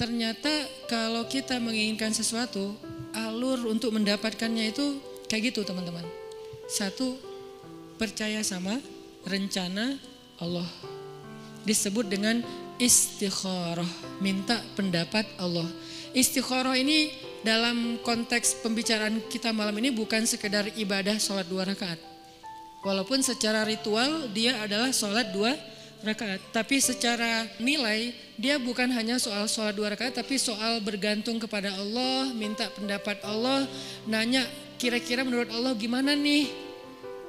ternyata kalau kita menginginkan sesuatu, alur untuk mendapatkannya itu kayak gitu teman-teman. Satu, percaya sama rencana Allah. Disebut dengan istikharah, minta pendapat Allah. Istikharah ini dalam konteks pembicaraan kita malam ini bukan sekedar ibadah sholat 2 rakaat. Walaupun secara ritual dia adalah sholat 2 rakaat. Tapi secara nilai dia bukan hanya soal sholat 2 rakaat, tapi soal bergantung kepada Allah, minta pendapat Allah, nanya kira-kira menurut Allah gimana nih.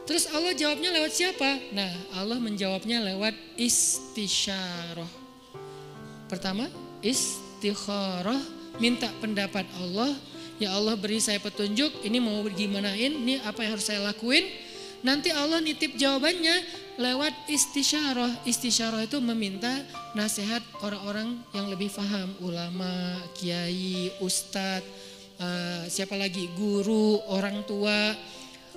Terus Allah jawabnya lewat siapa? Nah, Allah menjawabnya lewat istisyarah. Pertama, istikharah, minta pendapat Allah. Ya Allah beri saya petunjuk, ini mau gimanain, ini apa yang harus saya lakuin. Nanti Allah nitip jawabannya lewat istisyarah. Istisyarah itu meminta nasihat orang-orang yang lebih paham. Ulama, kiai, ustadz, siapa lagi, guru, orang tua.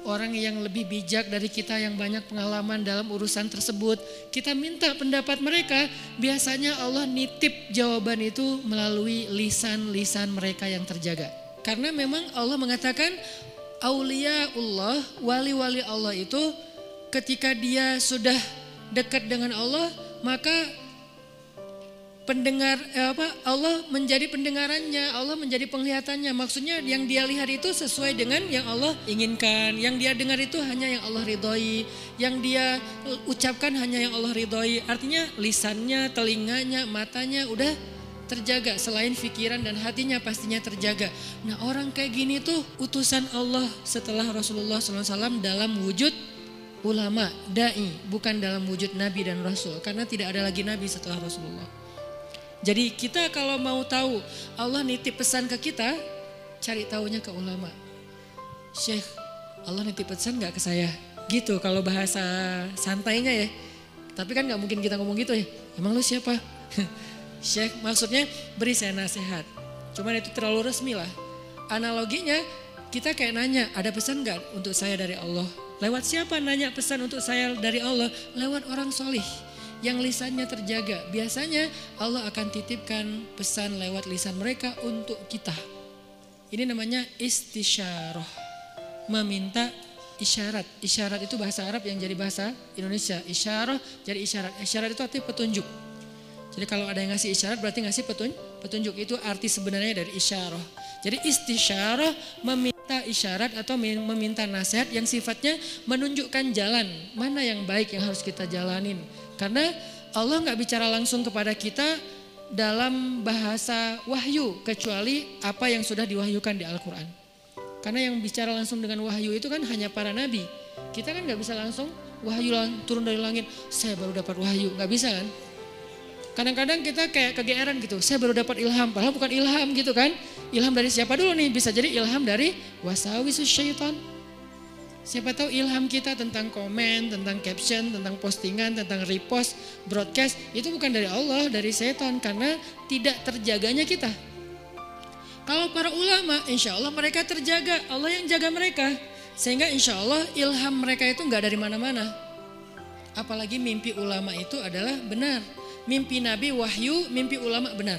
Orang yang lebih bijak dari kita yang banyak pengalaman dalam urusan tersebut. Kita minta pendapat mereka. Biasanya Allah nitip jawaban itu melalui lisan-lisan mereka yang terjaga. Karena memang Allah mengatakan auliyaullah, wali-wali Allah itu ketika dia sudah dekat dengan Allah, maka Allah menjadi pendengarannya, Allah menjadi penglihatannya. Maksudnya yang dia lihat itu sesuai dengan yang Allah inginkan. Yang dia dengar itu hanya yang Allah ridhoi. Yang dia ucapkan hanya yang Allah ridhoi. Artinya lisannya, telinganya, matanya udah terjaga. Selain pikiran dan hatinya pastinya terjaga. Nah, orang kayak gini tuh utusan Allah setelah Rasulullah SAW dalam wujud ulama, da'i. Bukan dalam wujud Nabi dan Rasul. Karena tidak ada lagi Nabi setelah Rasulullah. Jadi kita kalau mau tahu Allah nitip pesan ke kita, cari tahunya ke ulama. Syekh, Allah nitip pesan gak ke saya? Gitu kalau bahasa santainya ya. Tapi kan gak mungkin kita ngomong gitu ya. Emang lu siapa? Syekh maksudnya beri saya nasihat. Cuman itu terlalu resmi lah. Analoginya kita kayak nanya, ada pesan gak untuk saya dari Allah? Lewat siapa nanya pesan untuk saya dari Allah? Lewat orang solih yang lisannya terjaga. Biasanya Allah akan titipkan pesan lewat lisan mereka untuk kita. Ini namanya istisyarah, meminta isyarat. Isyarat itu bahasa Arab yang jadi bahasa Indonesia. Isyarah jadi isyarat. Isyarat itu arti petunjuk. Jadi kalau ada yang ngasih isyarat berarti ngasih petunjuk. Itu arti sebenarnya dari isyarah. Jadi istisyarah meminta isyarat atau meminta nasihat yang sifatnya menunjukkan jalan mana yang baik yang harus kita jalanin. Karena Allah gak bicara langsung kepada kita dalam bahasa wahyu kecuali apa yang sudah diwahyukan di Al-Quran. Karena yang bicara langsung dengan wahyu itu kan hanya para nabi. Kita kan gak bisa langsung wahyu turun dari langit, saya baru dapat wahyu, gak bisa kan. Kadang-kadang kita kayak kegeeran gitu, saya baru dapat ilham, padahal bukan ilham gitu kan. Ilham dari siapa dulu nih? Bisa jadi ilham dari wasawisus syaitan. Siapa tahu ilham kita tentang komen, tentang caption, tentang postingan, tentang repost, broadcast, itu bukan dari Allah, dari setan karena tidak terjaganya kita. Kalau para ulama, insya Allah mereka terjaga, Allah yang jaga mereka. Sehingga insya Allah ilham mereka itu gak dari mana-mana. Apalagi mimpi ulama itu adalah benar. Mimpi Nabi wahyu, mimpi ulama benar.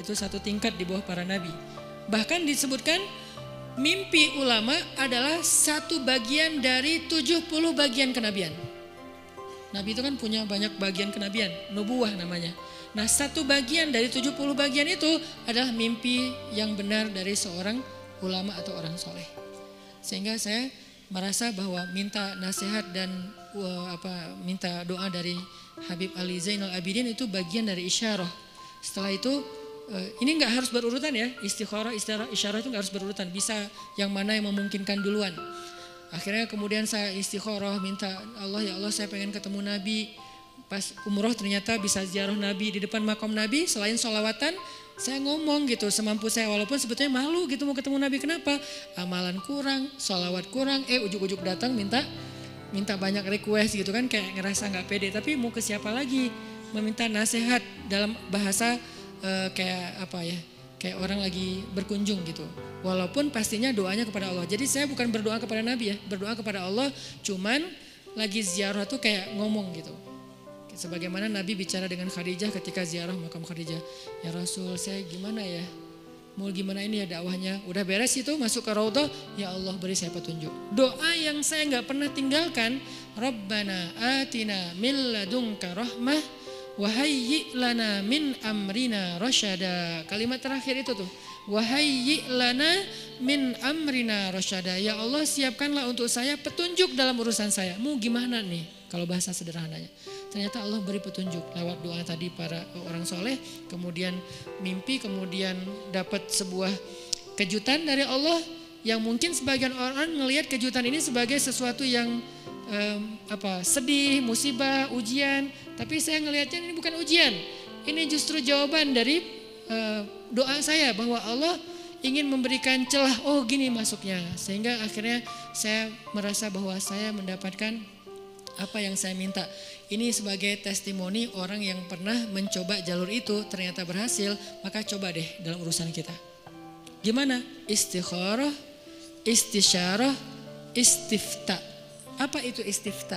Itu satu tingkat di bawah para Nabi. Bahkan disebutkan mimpi ulama adalah satu bagian dari 70 bagian kenabian. Nabi itu kan punya banyak bagian kenabian, nubuwah namanya. Nah, satu bagian dari 70 bagian itu adalah mimpi yang benar dari seorang ulama atau orang soleh. Sehingga saya merasa bahwa minta nasihat dan minta doa dari Habib Ali Zainal Abidin itu bagian dari isyarah. Setelah itu ini nggak harus berurutan ya, istikharah, isyarah itu nggak harus berurutan, bisa yang mana yang memungkinkan duluan. Akhirnya kemudian saya istikharah, minta Allah, ya Allah saya pengen ketemu Nabi. Pas umroh ternyata bisa ziarah Nabi di depan makam Nabi, selain sholawatan saya ngomong gitu semampu saya, walaupun sebetulnya malu gitu mau ketemu Nabi. Kenapa? Amalan kurang, sholawat kurang, ujuk-ujuk datang minta banyak request gitu kan, kayak ngerasa nggak pede. Tapi mau ke siapa lagi? Meminta nasihat dalam bahasa kayak apa ya, kayak orang lagi berkunjung gitu. Walaupun pastinya doanya kepada Allah. Jadi saya bukan berdoa kepada Nabi ya, berdoa kepada Allah, cuman lagi ziarah tuh kayak ngomong gitu. Sebagaimana Nabi bicara dengan Khadijah ketika ziarah makam Khadijah. Ya Rasul, saya gimana ya? Mau gimana ini ya dakwahnya? Udah beres itu masuk ke Raudhah, ya Allah beri saya petunjuk. Doa yang saya nggak pernah tinggalkan, Rabbana atina min ladunka rahmah wa hayyi' lana min amrina rasyada. Kalimat terakhir itu tuh. Wa hayyi' lana min amrina rasyada. Ya Allah, siapkanlah untuk saya petunjuk dalam urusan saya. Mau gimana nih kalau bahasa sederhananya? Ternyata Allah beri petunjuk lewat doa tadi para orang soleh, kemudian mimpi, kemudian dapat sebuah kejutan dari Allah yang mungkin sebagian orang ngelihat kejutan ini sebagai sesuatu yang sedih, musibah, ujian. Tapi saya ngelihatnya ini bukan ujian, ini justru jawaban dari doa saya bahwa Allah ingin memberikan celah. Oh gini masuknya, sehingga akhirnya saya merasa bahwa saya mendapatkan apa yang saya minta. Ini sebagai testimoni orang yang pernah mencoba jalur itu ternyata berhasil, maka coba deh dalam urusan kita. Gimana? Istikharah, istisyarah, istifta. Apa itu istifta?